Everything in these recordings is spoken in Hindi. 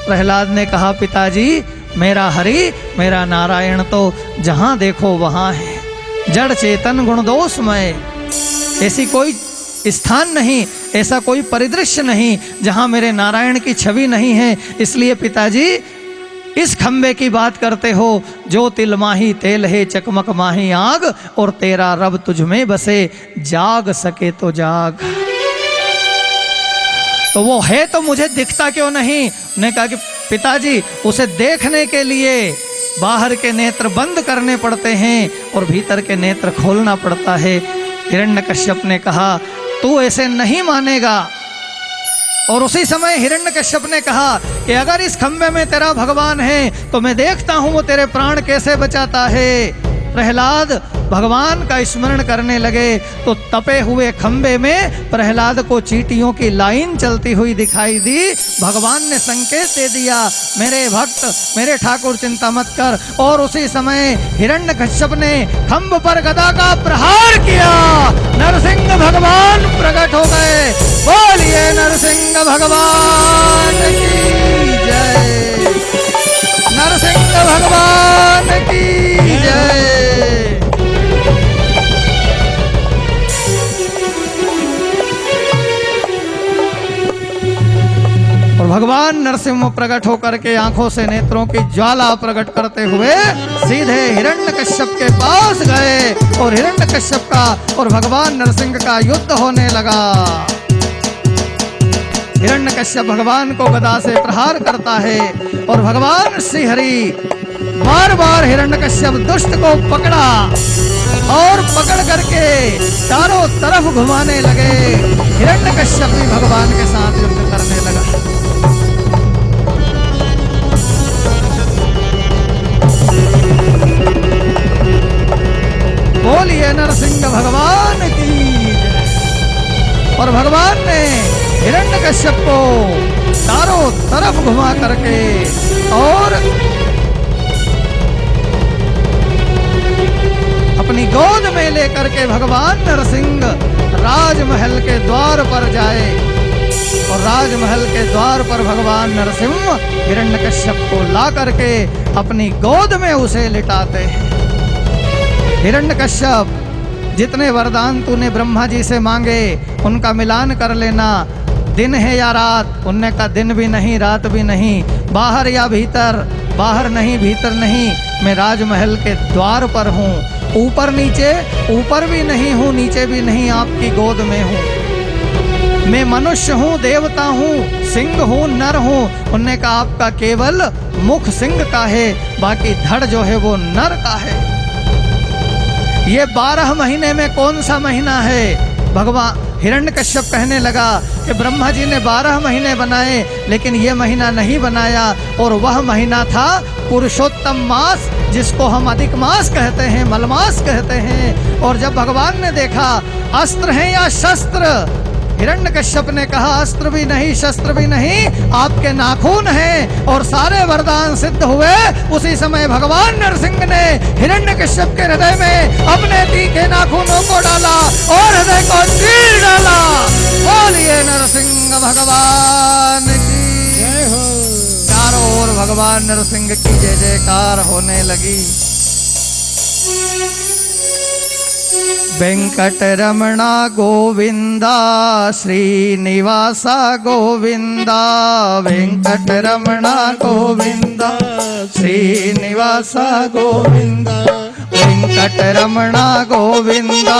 प्रहलाद ने कहा पिताजी मेरा हरि मेरा नारायण तो जहां देखो वहां है, जड़ चेतन गुण दोषमय। ऐसी कोई स्थान नहीं, ऐसा कोई परिदृश्य नहीं जहां मेरे नारायण की छवि नहीं है। इसलिए पिताजी इस खंबे की बात करते हो, जो तिल माही तेल है चकमक माही आग, और तेरा रब तुझ में बसे, जाग सके तो जाग। तो वो है तो मुझे दिखता क्यों नहीं? ने कहा कि पिताजी उसे देखने के लिए बाहर के नेत्र बंद करने पड़ते हैं और भीतर के नेत्र खोलना पड़ता है। हिरण्यकश्यप ने कहा तू ऐसे नहीं मानेगा। और उसी समय हिरण्यकश्यप ने कहा कि अगर इस खंबे में तेरा भगवान है तो मैं देखता हूं वो तेरे प्राण कैसे बचाता है। प्रहलाद भगवान का स्मरण करने लगे तो तपे हुए खंबे में प्रहलाद को चींटियों की लाइन चलती हुई दिखाई दी। भगवान ने संकेत दे दिया मेरे भक्त मेरे ठाकुर चिंता मत कर। और उसी समय हिरण्यकश्यप ने खंभ पर गदा का प्रहार किया। नरसिंह भगवान प्रकट हो गए। बोलिए नरसिंह भगवान की जय, नरसिंह भगवान की जय। और भगवान नरसिंह प्रकट होकर के आंखों से नेत्रों की ज्वाला प्रकट करते हुए सीधे हिरण्यकश्यप के पास गए और हिरण्यकश्यप का और भगवान नरसिंह का युद्ध होने लगा। हिरण्यकश्यप भगवान को गदा से प्रहार करता है और भगवान श्री हरि बार बार हिरण्यकश्यप दुष्ट को पकड़ा और पकड़ करके चारों तरफ घुमाने लगे। हिरण्यकश्यप भी भगवान के साथ युद्ध करने लगा। बोलिए नरसिंह भगवान की। और भगवान ने हिरण्यकश्यप को चारों तरफ घुमा करके और अपनी गोद में लेकर के भगवान नरसिंह राजमहल के द्वार पर जाए। और राजमहल के द्वार पर भगवान नरसिंह हिरण्यकश्यप को ला करके अपनी गोद में उसे लिटाते हैं। हिरण्यकश्यप जितने वरदान तूने ब्रह्मा जी से मांगे उनका मिलान कर लेना। दिन है या रात, उनने का दिन भी नहीं रात भी नहीं, बाहर या भीतर, बाहर नहीं भीतर नहीं, मैं राजमहल के द्वार पर हूँ। ऊपर नीचे, ऊपर भी नहीं हूँ नीचे भी नहीं, आपकी गोद में हूँ। मैं मनुष्य हूँ देवता हूँ, सिंह हूँ नर हूँ। उनने कहा आपका केवल मुख सिंह का है, बाकी धड़ जो है वो नर का है। ये 12 महीने में कौन सा महीना है? भगवान हिरण्यकश्यप कहने लगा कि ब्रह्मा जी ने 12 महीने बनाए लेकिन ये महीना नहीं बनाया। और वह महीना था पुरुषोत्तम मास, जिसको हम अधिक मास कहते हैं, मलमास कहते हैं। और जब भगवान ने देखा अस्त्र है या शस्त्र, हिरण्यकश्यप ने कहा अस्त्र भी नहीं शस्त्र भी नहीं, आपके नाखून हैं। और सारे वरदान सिद्ध हुए। उसी समय भगवान नरसिंह ने हिरण्यकश्यप के हृदय में अपने तीखे नाखूनों को डाला और हृदय को चीर डाला। बोलिए नरसिंह भगवान की जय हो। चारों ओर भगवान नरसिंह की जय जयकार होने लगी। वेंकटरमणा गोविंदा श्रीनिवासा गोविंदा, वेंकटरमणा गोविंदा श्रीनिवासा गोविंदा, वेंकटरमणा गोविंदा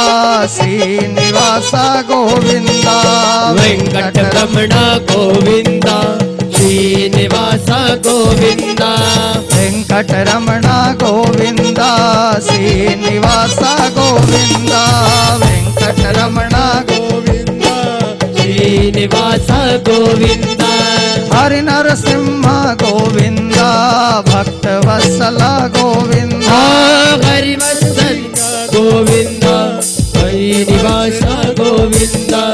श्रीनिवासा गोविंदा, वेंकटरमणा गोविंदा श्रीनिवासा गोविंदा, वेंकटरमणा गोविंदा श्रीनिवासा गोविंदा, वेंकटरमणा गोविंदा श्रीनिवासा गोविंदा, हरि नरसिंह गोविंदा भक्तवत्सला गोविंदा, हरिवत्सल गोविंदा श्रीनिवासा गोविंदा।